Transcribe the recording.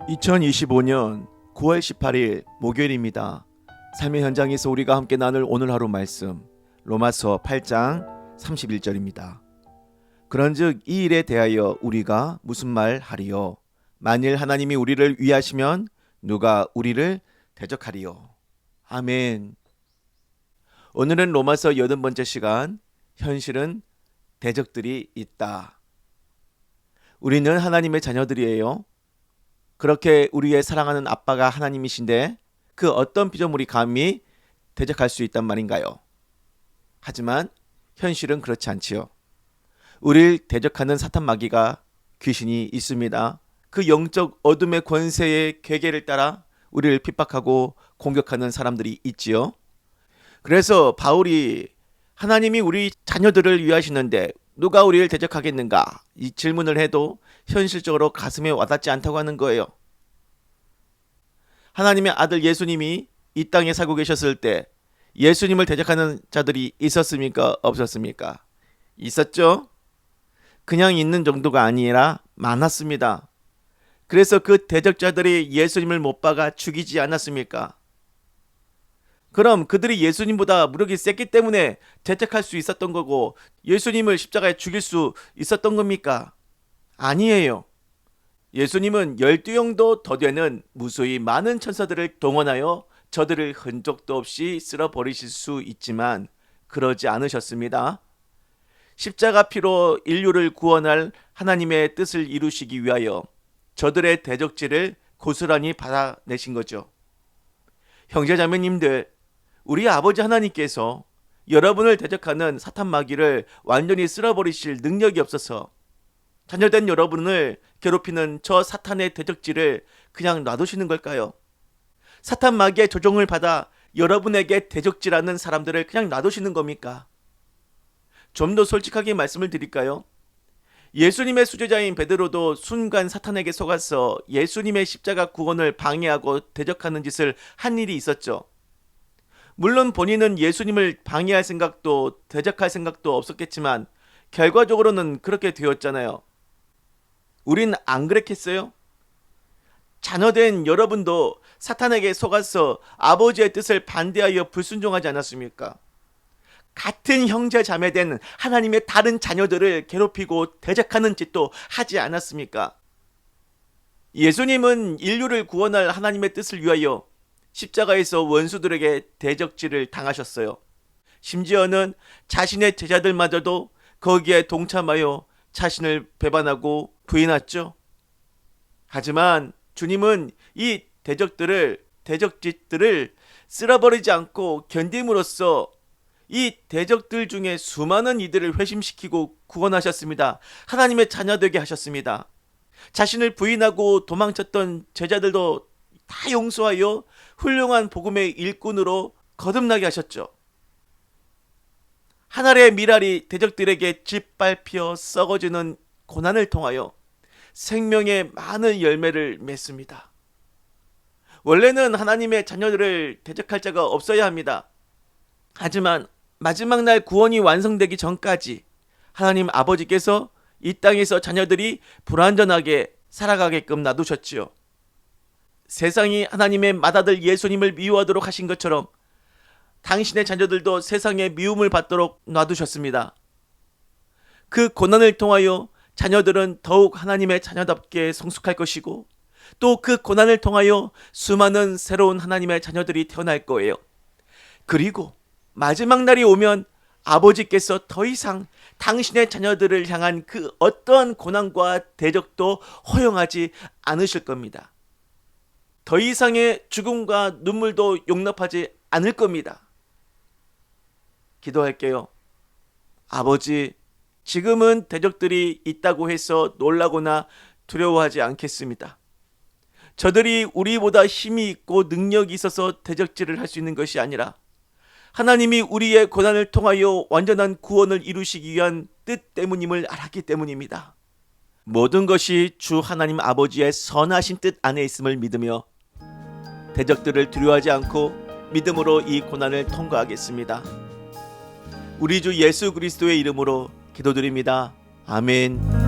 2025년 9월 18일 목요일입니다. 삶의 현장에서 우리가 함께 나눌 오늘 하루 말씀 로마서 8장 31절입니다. 그런즉 이 일에 대하여 우리가 무슨 말 하리요? 만일 하나님이 우리를 위하시면 누가 우리를 대적하리요? 아멘. 오늘은 로마서 80번째 시간, 현실은 대적들이 있다. 우리는 하나님의 자녀들이에요. 그렇게 우리의 사랑하는 아빠가 하나님이신데 그 어떤 피조물이 감히 대적할 수 있단 말인가요? 하지만 현실은 그렇지 않지요. 우리를 대적하는 사탄 마귀가 귀신이 있습니다. 그 영적 어둠의 권세의 계계를 따라 우리를 핍박하고 공격하는 사람들이 있지요. 그래서 바울이 하나님이 우리 자녀들을 위하시는데 누가 우리를 대적하겠는가? 이 질문을 해도 현실적으로 가슴에 와닿지 않다고 하는 거예요. 하나님의 아들 예수님이 이 땅에 살고 계셨을 때 예수님을 대적하는 자들이 있었습니까? 없었습니까? 있었죠? 그냥 있는 정도가 아니라 많았습니다. 그래서 그 대적자들이 예수님을 못 박아 죽이지 않았습니까? 그럼 그들이 예수님보다 무력이 셌기 때문에 대적할 수 있었던 거고 예수님을 십자가에 죽일 수 있었던 겁니까? 아니에요. 예수님은 12영도 더 되는 무수히 많은 천사들을 동원하여 저들을 흔적도 없이 쓸어버리실 수 있지만 그러지 않으셨습니다. 십자가 피로 인류를 구원할 하나님의 뜻을 이루시기 위하여 저들의 대적질을 고스란히 받아내신 거죠. 형제자매님들, 우리 아버지 하나님께서 여러분을 대적하는 사탄 마귀를 완전히 쓸어버리실 능력이 없어서 자녀된 여러분을 괴롭히는 저 사탄의 대적질을 그냥 놔두시는 걸까요? 사탄 마귀의 조종을 받아 여러분에게 대적질하는 사람들을 그냥 놔두시는 겁니까? 좀 더 솔직하게 말씀을 드릴까요? 예수님의 수제자인 베드로도 순간 사탄에게 속아서 예수님의 십자가 구원을 방해하고 대적하는 짓을 한 일이 있었죠. 물론 본인은 예수님을 방해할 생각도 대적할 생각도 없었겠지만 결과적으로는 그렇게 되었잖아요. 우린 안 그랬겠어요? 자녀된 여러분도 사탄에게 속아서 아버지의 뜻을 반대하여 불순종하지 않았습니까? 같은 형제 자매된 하나님의 다른 자녀들을 괴롭히고 대적하는 짓도 하지 않았습니까? 예수님은 인류를 구원할 하나님의 뜻을 위하여 십자가에서 원수들에게 대적질을 당하셨어요. 심지어는 자신의 제자들마저도 거기에 동참하여 자신을 배반하고 부인했죠. 하지만 주님은 이 대적짓들을 쓸어버리지 않고 견딤으로써 이 대적들 중에 수많은 이들을 회심시키고 구원하셨습니다. 하나님의 자녀 되게 하셨습니다. 자신을 부인하고 도망쳤던 제자들도 다 용서하여 훌륭한 복음의 일꾼으로 거듭나게 하셨죠. 하늘의 미랄이 대적들에게 짓밟혀 썩어지는 고난을 통하여 생명의 많은 열매를 맺습니다. 원래는 하나님의 자녀들을 대적할 자가 없어야 합니다. 하지만 마지막 날 구원이 완성되기 전까지 하나님 아버지께서 이 땅에서 자녀들이 불완전하게 살아가게끔 놔두셨지요. 세상이 하나님의 맏아들 예수님을 미워하도록 하신 것처럼 당신의 자녀들도 세상의 미움을 받도록 놔두셨습니다. 그 고난을 통하여 자녀들은 더욱 하나님의 자녀답게 성숙할 것이고 또 그 고난을 통하여 수많은 새로운 하나님의 자녀들이 태어날 거예요. 그리고 마지막 날이 오면 아버지께서 더 이상 당신의 자녀들을 향한 그 어떠한 고난과 대적도 허용하지 않으실 겁니다. 더 이상의 죽음과 눈물도 용납하지 않을 겁니다. 기도할게요. 아버지, 지금은 대적들이 있다고 해서 놀라거나 두려워하지 않겠습니다. 저들이 우리보다 힘이 있고 능력이 있어서 대적질을 할 수 있는 것이 아니라 하나님이 우리의 고난을 통하여 완전한 구원을 이루시기 위한 뜻 때문임을 알았기 때문입니다. 모든 것이 주 하나님 아버지의 선하신 뜻 안에 있음을 믿으며 대적들을 두려워하지 않고 믿음으로 이 고난을 통과하겠습니다. 우리 주 예수 그리스도의 이름으로 기도드립니다. 아멘.